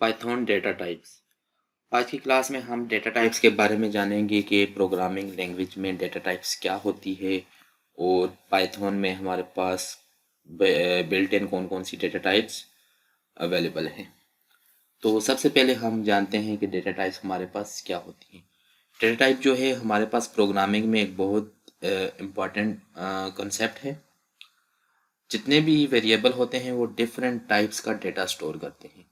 Python data types. आज की class में हम डेटा टाइप्स के बारे में जानेंगे कि प्रोग्रामिंग लैंग्वेज में डेटा टाइप्स क्या होती है और पाइथन में हमारे पास बिल्ट इन कौन कौन सी डेटा टाइप्स अवेलेबल हैं। तो सबसे पहले हम जानते हैं कि डेटा टाइप्स हमारे पास क्या होती हैं। डेटा टाइप जो है हमारे पास प्रोग्रामिंग में एक बहुत इम्पॉर्टेंट कंसेप्ट है। जितने भी वेरिएबल होते हैं वो डिफरेंट टाइप्स का डेटा स्टोर करते हैं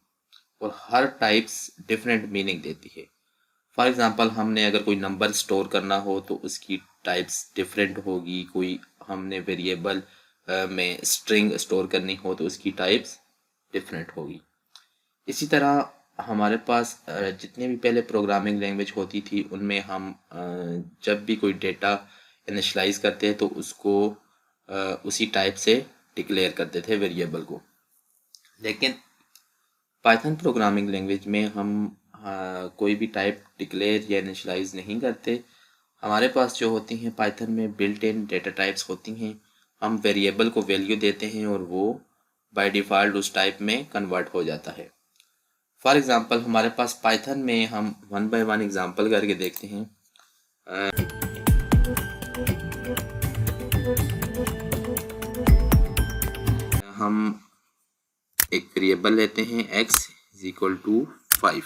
और हर टाइप्स डिफरेंट मीनिंग देती है। फॉर एग्ज़ाम्पल हमने अगर कोई नंबर स्टोर करना हो तो उसकी टाइप्स डिफरेंट होगी। कोई हमने वेरिएबल में स्ट्रिंग स्टोर करनी हो तो उसकी टाइप्स डिफरेंट होगी। इसी तरह हमारे पास जितने भी पहले प्रोग्रामिंग लैंग्वेज होती थी उनमें हम जब भी कोई डेटा इनिशलाइज करते हैं तो उसको उसी टाइप से डिक्लेयर करते थे वेरिएबल को। लेकिन पाइथन प्रोग्रामिंग लैंग्वेज में हम कोई भी टाइप डिक्लेयर या इनिशियलाइज नहीं करते। हमारे पास जो होती हैं पाइथन में बिल्ट इन डेटा टाइप्स होती हैं। हम वेरिएबल को वैल्यू देते हैं और वो बाय डिफ़ॉल्ट उस टाइप में कन्वर्ट हो जाता है। फॉर एग्ज़ाम्पल हमारे पास पाइथन में हम वन बाय वन एग्ज़ाम्पल करके देखते हैं। हम एक वेरिएबल लेते हैं x इज इक्वल टू 5।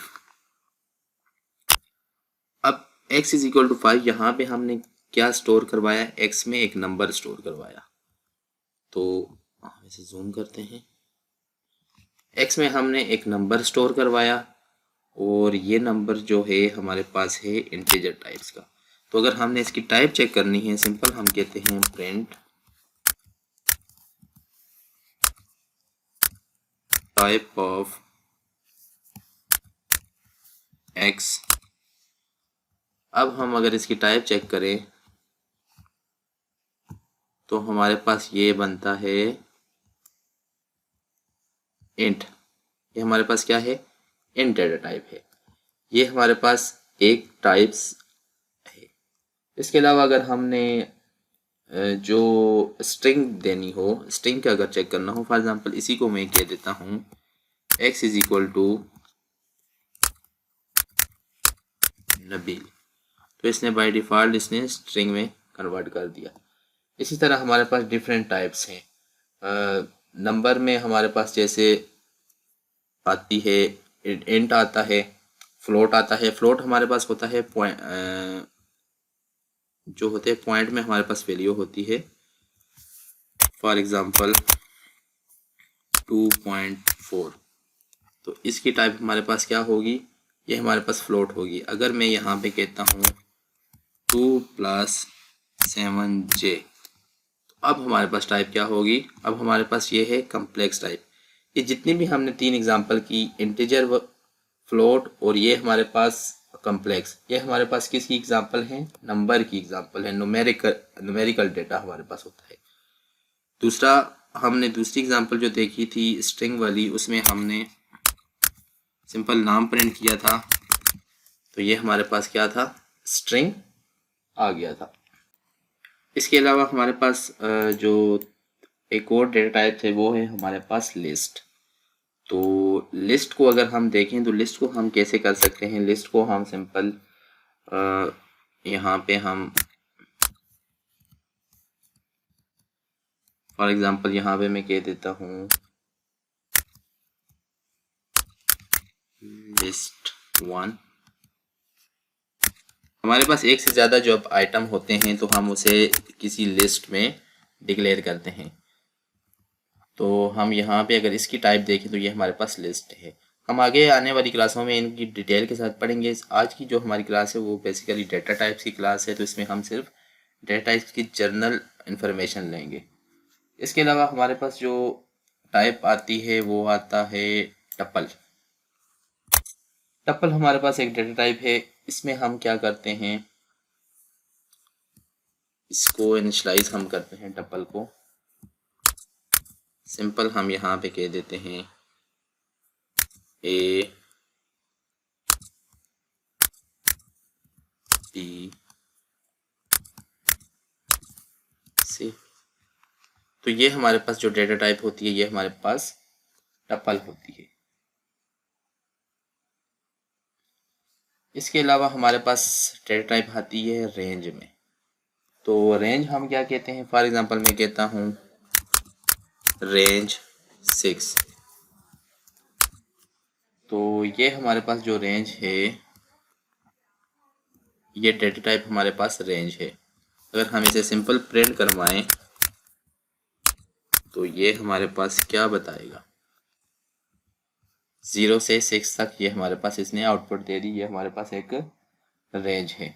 अब x इज इक्वल टू 5 यहाँ पे हमने क्या स्टोर करवाया, x में एक नंबर स्टोर करवाया। तो हम इसे जूम करते हैं। x में हमने एक नंबर स्टोर करवाया और ये नंबर जो है हमारे पास है इंटीजर टाइप्स का। तो अगर हमने इसकी टाइप चेक करनी है, सिंपल हम कहते हैं प्रिंट टाइप ऑफ x। अब हम अगर इसकी टाइप चेक करें तो हमारे पास ये बनता है इंट। ये हमारे पास क्या है, इंट डेटा टाइप है। ये हमारे पास एक टाइप्स है। इसके अलावा अगर हमने जो स्ट्रिंग देनी हो, स्ट्रिंग का अगर चेक करना हो, फॉर एग्जांपल इसी को मैं कह देता हूँ x is equal to Nabeel, तो इसने बाय डिफ़ॉल्ट इसने स्ट्रिंग में कन्वर्ट कर दिया। इसी तरह हमारे पास डिफरेंट टाइप्स हैं। नंबर में हमारे पास जैसे आती है इंट आता है, फ्लोट आता है। फ्लोट हमारे पास होता है पॉइंट, जो होते हैं पॉइंट में हमारे पास वैल्यू होती है। फॉर एग्जांपल 2.4, तो इसकी टाइप हमारे पास क्या होगी, ये हमारे पास फ्लोट होगी। अगर मैं यहाँ पे कहता हूँ 2 + 7j, तो अब हमारे पास टाइप क्या होगी, अब हमारे पास ये है कम्प्लेक्स टाइप। ये जितनी भी हमने 3 एग्जांपल की, इंटीजर, फ्लोट और ये हमारे पास कम्प्लेक्स, ये हमारे पास किसकी एग्जांपल हैं, नंबर की एग्जांपल है। न्यूमेरिकल डेटा हमारे पास होता है। दूसरा, हमने दूसरी एग्जांपल जो देखी थी स्ट्रिंग वाली, उसमें हमने सिंपल नाम प्रिंट किया था, तो ये हमारे पास क्या था, स्ट्रिंग आ गया था। इसके अलावा हमारे पास जो एक और डेटा टाइप है वो है हमारे पास लिस्ट। तो लिस्ट को अगर हम देखें तो लिस्ट को हम कैसे कर सकते हैं, लिस्ट को हम सिंपल यहाँ पे हम फॉर एग्जांपल यहाँ पे मैं कह देता हूँ लिस्ट 1। हमारे पास एक से ज़्यादा जो आइटम होते हैं तो हम उसे किसी लिस्ट में डिक्लेयर करते हैं। तो हम यहाँ पे अगर इसकी टाइप देखें तो ये हमारे पास लिस्ट है। हम आगे आने वाली क्लासों में इनकी डिटेल के साथ पढ़ेंगे। आज की जो हमारी क्लास है वो बेसिकली डेटा टाइप्स की क्लास है, तो इसमें हम सिर्फ डेटा टाइप्स की जनरल इंफॉर्मेशन लेंगे। इसके अलावा हमारे पास जो टाइप आती है वो आता है टपल। टपल हमारे पास एक डेटा टाइप है। इसमें हम क्या करते हैं, इसको इनिशियलाइज हम करते हैं टपल को। सिंपल हम यहाँ पे कह देते हैं A B C। तो ये हमारे पास जो डेटा टाइप होती है ये हमारे पास टपल होती है। इसके अलावा हमारे पास डेटा टाइप आती है रेंज में। तो रेंज हम क्या कहते हैं, फॉर एग्जांपल मैं कहता हूँ रेंज 6। तो ये हमारे पास जो रेंज है, ये डेटा टाइप हमारे पास रेंज है। अगर हम इसे सिंपल प्रिंट करवाएं तो ये हमारे पास क्या बताएगा, 0 से 6 तक ये हमारे पास इसने आउटपुट दे दी। ये हमारे पास एक रेंज है।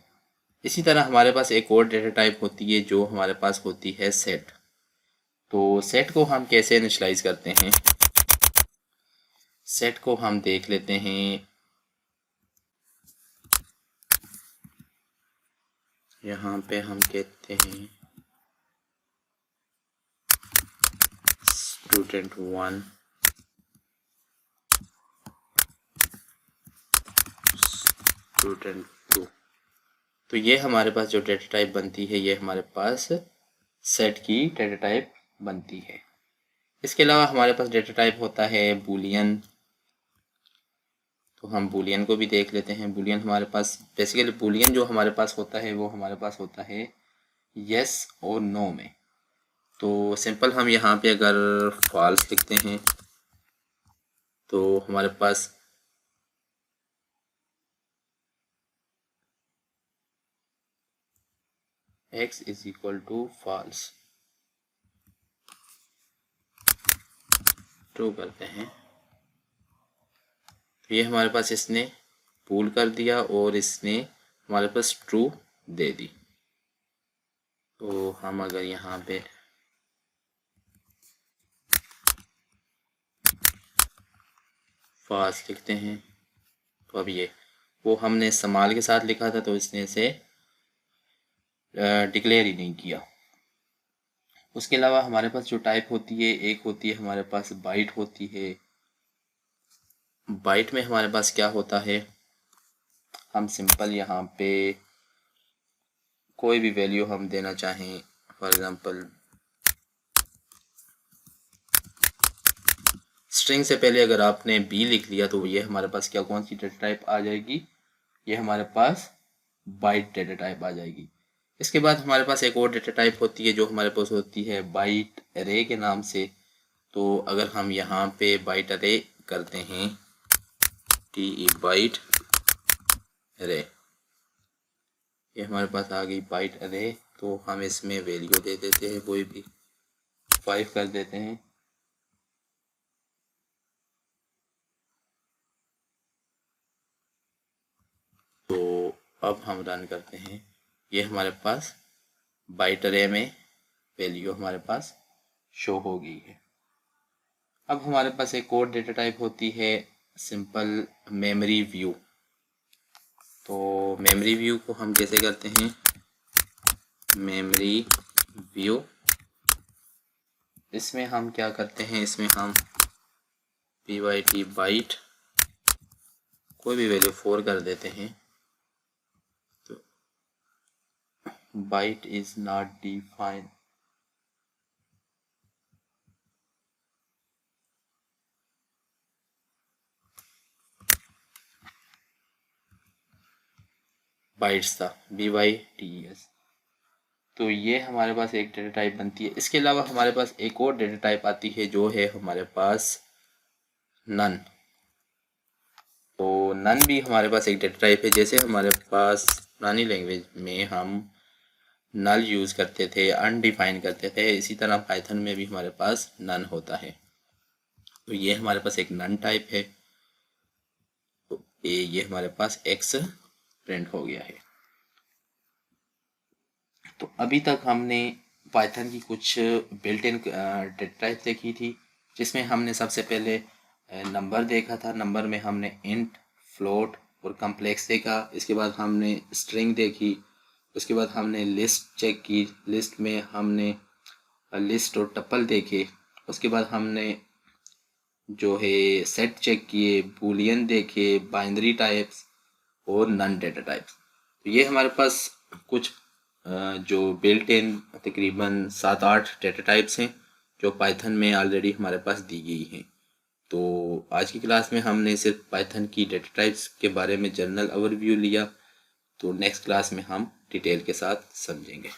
इसी तरह हमारे पास एक और डेटा टाइप होती है जो हमारे पास होती है सेट। तो सेट को हम कैसे इनिशियलाइज करते हैं, सेट को हम देख लेते हैं। यहाँ पे हम कहते हैं student1 student2। तो ये हमारे पास जो डेटा टाइप बनती है, ये हमारे पास सेट की डेटा टाइप बनती है। इसके अलावा हमारे पास डेटा टाइप होता है बूलियन। तो हम बूलियन को भी देख लेते हैं। बूलियन हमारे पास बेसिकली बूलियन जो हमारे पास होता है वो हमारे पास होता है यस और नो में। तो सिंपल हम यहाँ पे अगर फॉल्स लिखते हैं तो हमारे पास x is equal to false, true करते हैं तो ये हमारे पास इसने पूल कर दिया और इसने हमारे पास ट्रू दे दी। तो हम अगर यहाँ पे फॉल्स लिखते हैं तो अब ये वो हमने इस्तेमाल के साथ लिखा था तो इसने इसे डिक्लेयर ही नहीं किया। उसके अलावा हमारे पास जो टाइप होती है, एक होती है हमारे पास बाइट होती है। बाइट में हमारे पास क्या होता है, हम सिंपल यहाँ पे कोई भी वैल्यू हम देना चाहें, फॉर एग्जांपल स्ट्रिंग से पहले अगर आपने बी लिख लिया तो ये हमारे पास क्या कौन सी डेटा टाइप आ जाएगी, ये हमारे पास बाइट डेटा टाइप आ जाएगी। इसके बाद हमारे पास एक और डेटा टाइप होती है जो हमारे पास होती है बाइट अरे के नाम से। तो अगर हम यहाँ पे बाइट अरे करते हैं, टी बाइट अरे, ये हमारे पास आ गई बाइट अरे। तो हम इसमें वैल्यू दे देते हैं, कोई भी 5 कर देते हैं। तो अब हम रन करते हैं, ये हमारे पास बाइट अरे में वैल्यू हमारे पास शो हो गई है। अब हमारे पास एक और डेटा टाइप होती है सिंपल मेमोरी व्यू। तो मेमोरी व्यू को हम कैसे करते हैं, मेमोरी व्यू, इसमें हम क्या करते हैं, इसमें हम pyt बाइट कोई भी वैल्यू 4 कर देते हैं। तो byte is not defined, bytes था BYTES। तो ये हमारे पास एक डेटा टाइप बनती है। इसके अलावा हमारे पास एक और डेटा टाइप आती है जो है हमारे पास नन। तो नन भी हमारे पास एक डेटा टाइप है। जैसे हमारे पास पुरानी लैंग्वेज में हम नल यूज़ करते थे, अनडिफाइन करते थे, इसी तरह पाइथन में भी हमारे पास नन होता है। तो ये हमारे पास एक नन टाइप है। तो ये हमारे पास एक्स प्रिंट हो गया है। तो अभी तक हमने पाइथन की कुछ बिल्ट इन डेटा टाइप देखी थी, जिसमें हमने सबसे पहले नंबर देखा था। नंबर में हमने इंट, फ्लोट और कम्प्लेक्स देखा। इसके बाद हमने स्ट्रिंग देखी। उसके बाद हमने लिस्ट चेक की, लिस्ट में हमने लिस्ट और टपल देखे। उसके बाद हमने जो है सेट चेक किए, बूलियन देखे, बाइनरी टाइप्स और नन डेटा टाइप्स। तो ये हमारे पास कुछ जो बिल्ट इन तकरीबन 7-8 डेटा टाइप्स हैं जो पाइथन में ऑलरेडी हमारे पास दी गई हैं। तो आज की क्लास में हमने सिर्फ पाइथन की डेटा टाइप्स के बारे में जनरल ओवरव्यू लिया। तो नेक्स्ट क्लास में हम डिटेल के साथ समझेंगे।